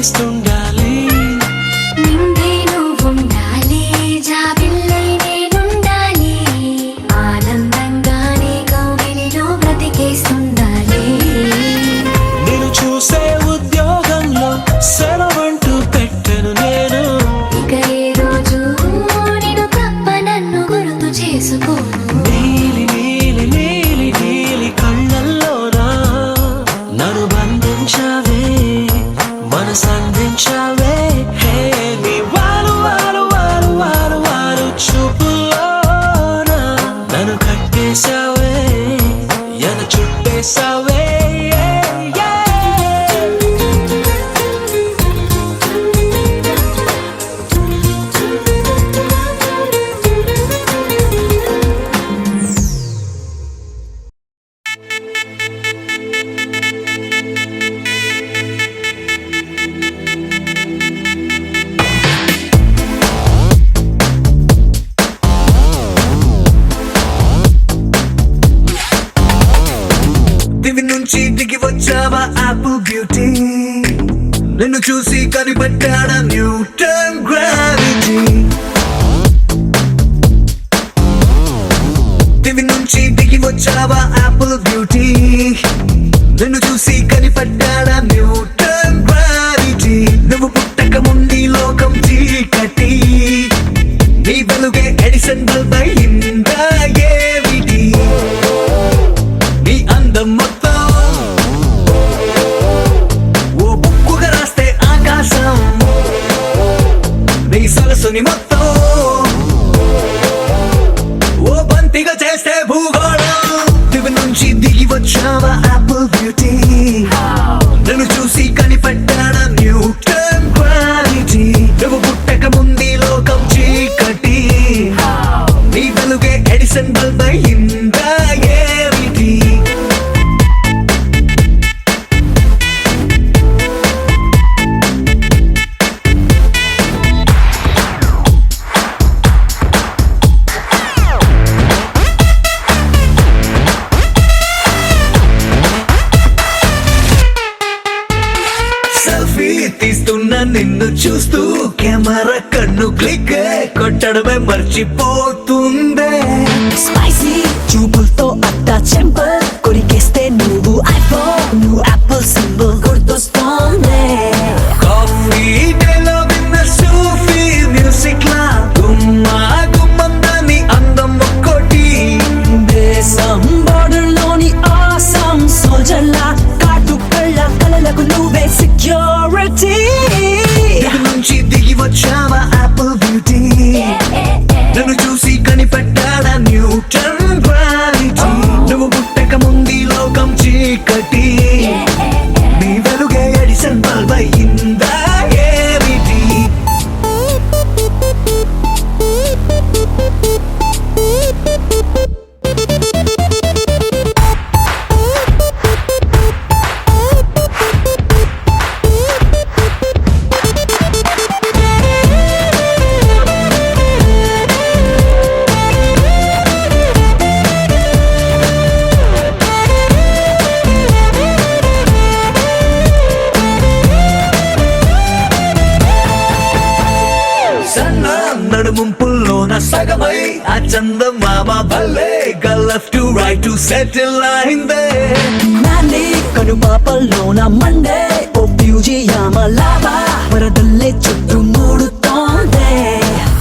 తీస్తుండాలి. నిండే నువ్వుండాలి, జాబిల్లై నేనుండాలి, ఆనందంగానే కౌగిలిలో బ్రతికేస్తుండాలి. నేను చూసే ఉద్యోగంలో సెలవంటూ పెట్టను నేను. ఇక ఏ రోజు నేను తప్ప నన్ను గుర్తు చేసుకోను. నీలి నీలి నీలి నీలి కళ్ళల్లోనా నన్ను బంధించావే, మనసందించావే. హే నీ వారు వారు వారు వారు వారు చూపులోనా నన్ను కట్టేశావే, ఎన చుట్టేశావే. దివి నుంచి దిగి వచ్చావా యాపిల్ బ్యూటీ, నిన్ను చూసి కనిపెట్టాడా న్యూటన్ గ్రావిటీ. దివి నుంచి దిగి వచ్చావా యాపిల్ బ్యూటీ, నిన్ను చూసి కనిపెట్టాడా న్యూటన్ గ్రావిటీ. నువ్వు పుట్టక ముందు లోకం చీకటి, నీ వెలుగే ఎడిసన్ బల్బ్ అయిందా ఏమిటి. నీ అందం మొత్తం ఓ బుక్కుగా రాస్తే ఆకాశం, నీ సరస్సుని మొత్తం ఓ బంతిగా చేస్తే భూగోళం. దివి నుంచి దిగి వచ్చావా యాపిల్ బ్యూటీ, నన్ను చూసి కనిపెట్టాడా న్యూటన్ గ్రావిటీ. నువ్వు పుట్టక ముందు లోకం చీకటి, నీ వెలుగే ఎడిసన్ బల్బ్ అయిందా ఏమిటి. సెల్ఫీ తీస్తున్నా నిన్ను చూస్తూ కెమెరా కన్ను క్లిక్ కొట్టడమే మర్చిపోతుందే. స్పైసీ చూపులతో అట్టా చెంపల్ కొరికేస్తే నువ్వు ఐఫోన్, నువ్వు యాపిల్ సింబల్ గుర్తొస్తోంది. కాఫీ డేలో విన్న సూఫీ మ్యూజిక్ లా గుమ్మా గుమ్మందాని అందం ఒక్కోటి. దేశం బోర్డర్ లోని ఆసాం సోల్జర్ లా కాటు కళ్ళ కలలకు నువ్వే సెక్యూరిటీ. దివి నుంచి దిగి వచ్చావా యాపిల్ బ్యూటీ, నన్ను చూసి కనిపెట్టాడా న్యూటన్ గ్రావిటీ. నువ్వు పుట్టక ముందు లోకం చీకటి, నీ వెలుగే ఎడిసన్ బల్బ్ అయిందా ఏమిటి. సన్న నడుముంపుల్లోన సగమై ఆ చందమామ భలే left to right to settle అయిందే. నాని కనుపాపల్లోన మండే ఓ బ్యూజియామ లావా వరదల్లే చుట్టూ మూడుతోందే.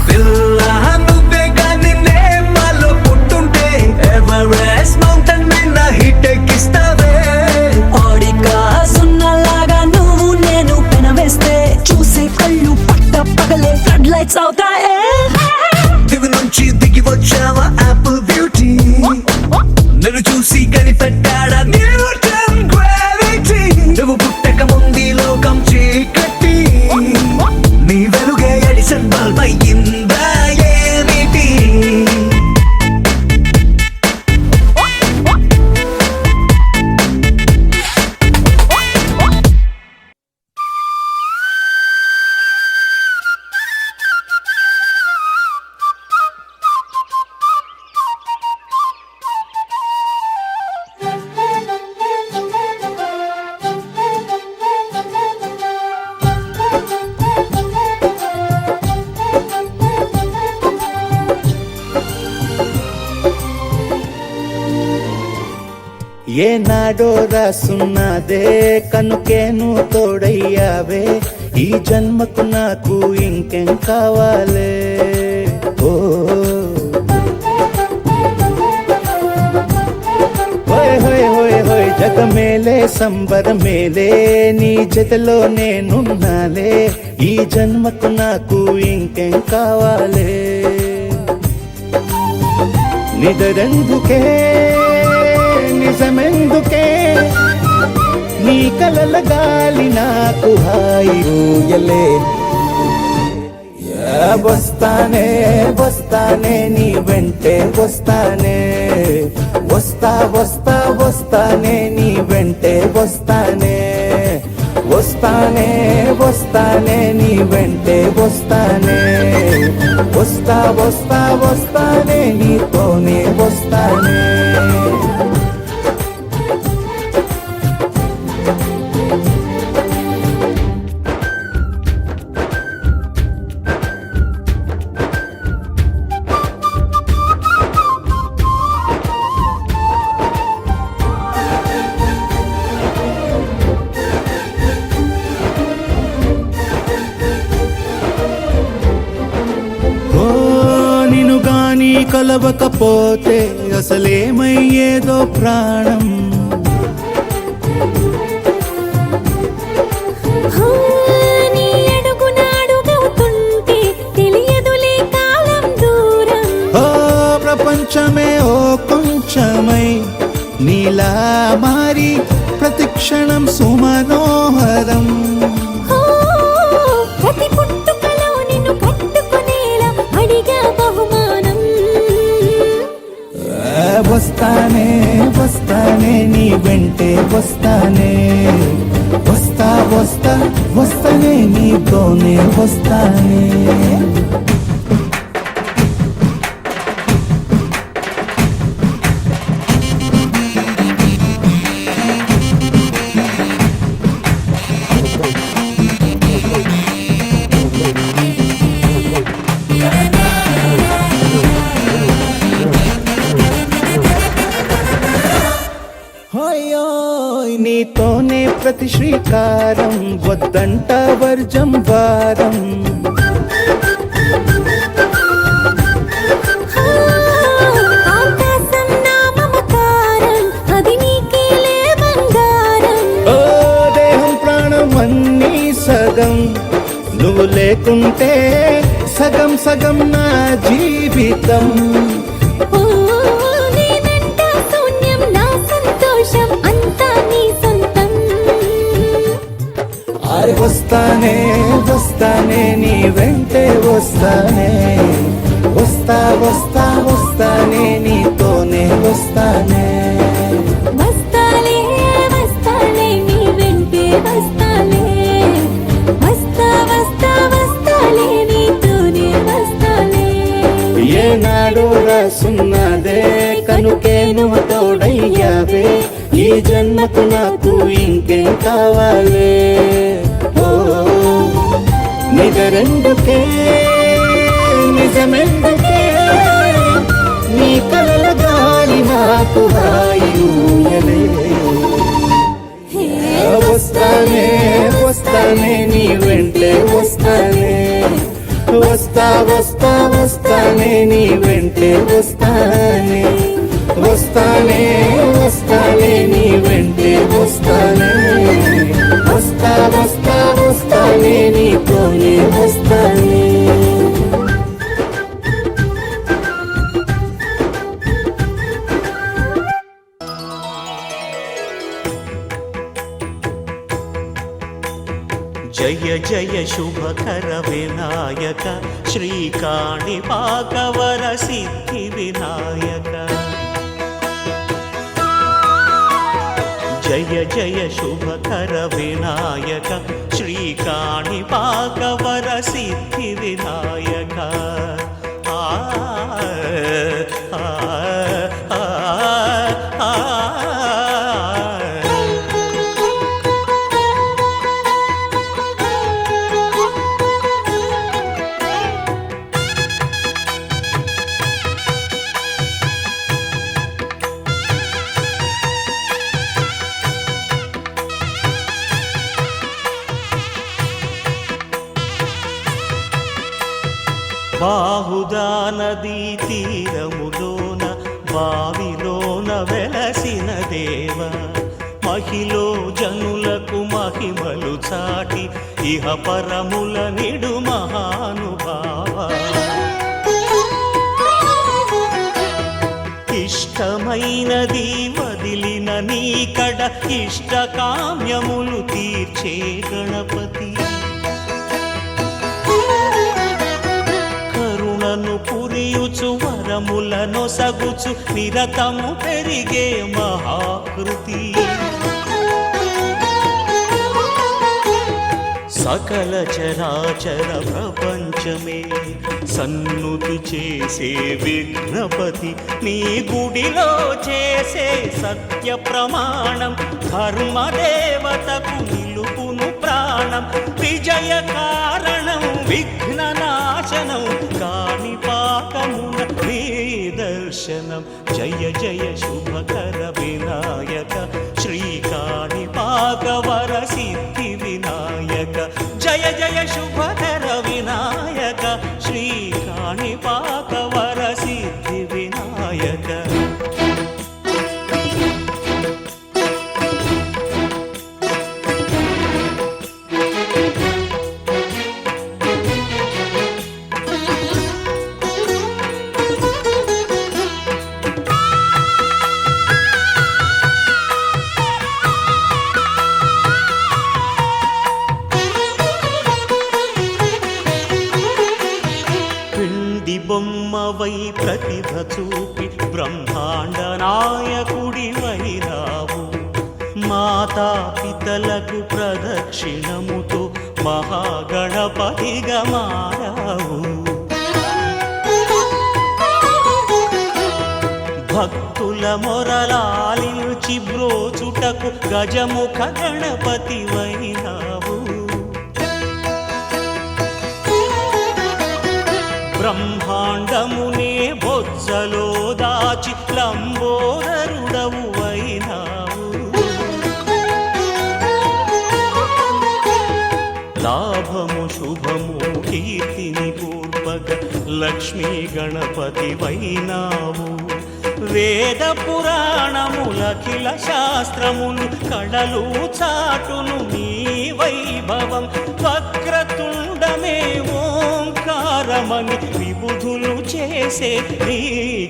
పిల్ల నువ్వే గాని నేమాలో పుట్టుంటే ఎవరెస్ట్ మౌంటైన్ మీద హిట్ ఎక్కిస్తావే. ఓడిగా సున్నలాగా నువ్వు నేను పెనవేస్తే చూసే కళ్ళు పట్ట పగలే ఫ్లడ్ లైట్స్ అవుతాయే. దివి నుంచి దిగి వచ్చావా యాపిల్ బ్యూటీ, నన్ను చూసి కనిపెట్టాడా న్యూటన్ గ్రావిటీ. నువ్వు పుట్టక ముందు లోకం చీకటి, నీ వెలుగే ఎడిసన్ బల్బ్ అయ్యిందా ఏమిటి. ఏనాడో రాసున్నదే కనుకేను తోడయ్యావే ఈ జన్మకు నాకు ఇంకేం కావాలే ఓ హోయ్ హోయ్ హోయ్ హోయ్ జగ మేలే సంబర మేలే నీ జతలో నేనున్నాలే ఈ జన్మకు నాకు ఇంకేం కావాలే నిదరెందుకే నిజమెందుకే నీ కలల గాలి నాకు హాయి ఊయలే వస్తానే వస్తానే నీ వెంటే వస్తానే వస్తా వస్తా వస్తానే నీ వెంటే వస్తానే వస్తానే వస్తానే నీ వెంటే వస్తానే వస్తా వస్తా వస్తానే నీతోనే వస్తానే కలవకపోతే అసలేమయ్యేదో ప్రాణం నీ అడుగునాడుగవుతుంటే తెలియదులే కాలం దూరం ఓ ప్రపంచమే ఓ కొంచెమై నీలా మారి ప్రతిక్షణం సుమనోహరం ప్రతి పుట్టుకలో నిన్ను కట్టుకునేలా అడిగా బహుమానం వస్తానే వస్తానే నీ వెంటే వస్తానే వస్తా వస్తా వస్తానే నీతోనే వస్తానే నీతోనే ప్రతి శ్రీకారం వద్దంట వర్జం వారం ఆకాశం నా మమకారం అది నీకేలే బంగారం ఓ దేహం ప్రాణం అన్నీ సగం నువ్వు లేకుంటే సగం సగం నా జీవితం వస్తానే వస్తానే నీ వెంటే వస్తానే వస్తా వస్తా వస్తానే నీతోనే వస్తానే వస్తాలే వస్తాలే నీ వెంటే వస్తాలే వస్తా వస్తా వస్తాలే నీతోనే వస్తాలే ఏనాడు రాసున్నదే కనుకే నువ్వు తోడయ్యావే ఈ జన్మకు నాకు ఇంకేం కావాలే నిజరెందుకే నిజమెందుకే నీ కలల గాలి నాకు హాయిలే వస్తానే వస్తానే నీ వెంటే వస్తానే వస్తా వస్తా వస్తానే నీ వెంటే వస్తానే వస్తానే వస్తానే నీ వెంటే వస్తానే వస్తా వస్తా వస్తానే నీతోనే వస్తానే జయ జయ శుభకర వినాయక శ్రీకాణిపాకవర సిద్ధి వినాయక జయ జయ శుభకర వినాయక శ్రీకాణిపాకవర సిద్ధి వినాయక ఆ ఆ ఆ ఆ బాహుదా నదీ తీరములోన బావిలోన వెలసిన దేవ మహిలో జనులకు మహిమలు చాటి ఇహ పరముల నిడు మహానుభావ ఇష్టమైనది వదిలిన నీకడ ఇష్టకామ్యములు తీర్చే గణపతి కరుణను పురియుచు వరములను సగుచు నిరతము పెరిగే మహాకృతి సకల చరాచర ప్రపంచమే సన్నుతి చేసే విఘ్నపతి నీ గుడిలో చేసే సత్య ప్రమాణం ధర్మదేవతకు నిలుపును ప్రాణం విజయ కారణం విఘ్న నాశనం కాణిపాకమున నీ దర్శనం జయ జయ శుభకర వినాయక శ్రీ కాణిపాక వర సిద్ధి వినాయక జయ జయ శుభకర వినాయక శ్రీ కాణిపాక వర సిద్ధి వినాయక బొమ్మవై ప్రతిభ చూపి బ్రహ్మాండ నాయకుడి వైరావు మాతా పితలకు ప్రదక్షిణముతో మహాగణపతిగా మారావు భక్తుల మొరలాలించి బ్రోచుటకు గజముఖ గణపతి వైరావు బ్రహ్మాండమునే బొజ్జలో దాచి లంబోదరుడవు అయినావు లాభము శుభము కీర్తిని పూర్వక లక్ష్మీ గణపతి వైనావు వేద పురాణములఖిల శాస్త్రములు కళలు చాటును నీ వైభవం వక్రతుండమే ఓంకారమని విబుధులు చేసే నీ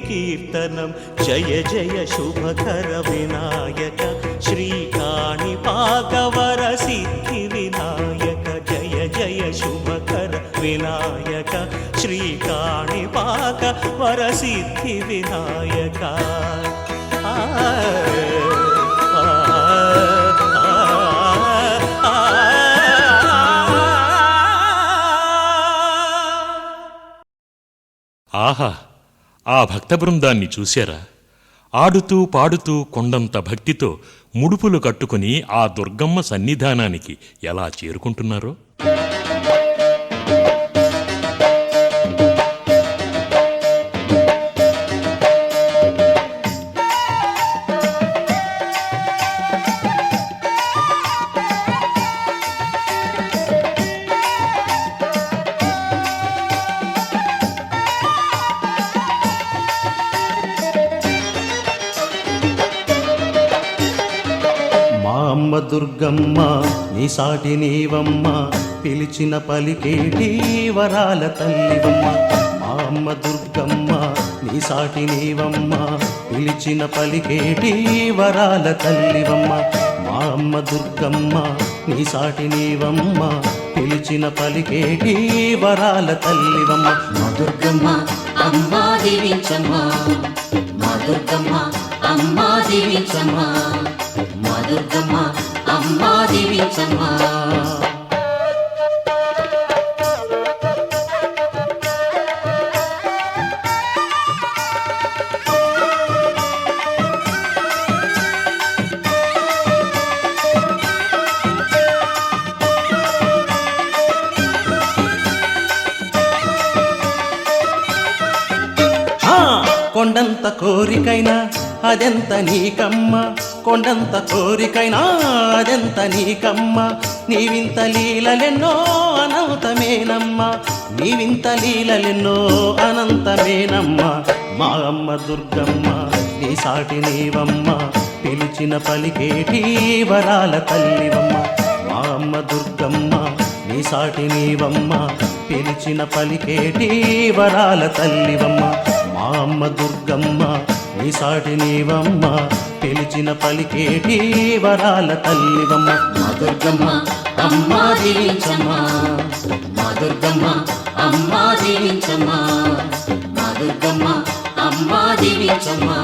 కీర్తనం జయ జయ శుభకర వినాయక శ్రీ కాణిపాక వర సిద్ధి వినాయక జయ జయ శుభకర వినాయక శ్రీ కాణిపాక వర సిద్ధి వినాయక ఆహా, ఆ భక్త బృందాన్ని చూశారా? ఆడుతూ పాడుతూ కొండంత భక్తితో ముడుపులు కట్టుకుని ఆ దుర్గమ్మ సన్నిధానానికి ఎలా చేరుకుంటున్నారో. అమ్మ దుర్గమ్మ నీ సాటి నీవమ్మ పిలిచిన పలికేటి వరాల తల్లివమ్మ మా అమ్మ దుర్గమ్మ నీ సాటి నీవమ్మ పిలిచిన పలికేటి వరాల తల్లివమ్మ మా అమ్మ దుర్గమ్మ నీ సాటి నీవమ్మ పిలిచిన పలికేటి వరాల తల్లివమ్మ మా దుర్గమ్మ అమ్మా దీవించమ్మా మా దుర్గమ్మ అమ్మా దీవించమ్మా మా దుర్గమ్మ అమ్మా దీవించమ్మా కొండంత కోరికైనా అదెంత నీకమ్మ కొండంత కోరికైనా అదెంత నీకమ్మ నీవింత లీలలెన్నో అనంతమేనమ్మ నీ వింత లీలలెన్నో అనంతమేనమ్మ మా అమ్మ దుర్గమ్మ నీ సాటి నీవమ్మ పిలిచిన పలికేటి వరాల తల్లివమ్మ మా అమ్మ దుర్గమ్మ నీ సాటి నీవమ్మ పిలిచిన పలికేటి వరాల తల్లివమ్మ మా అమ్మ దుర్గమ్మ నీ సాటి నీవమ్మ పిలిచిన పలికేటి వరాల తల్లివమ్మ మా దుర్గమ్మ అమ్మా దీవించమ్మా మా దుర్గమ్మ అమ్మా దీవించమ్మా మా దుర్గమ్మ అమ్మా దీవించమ్మా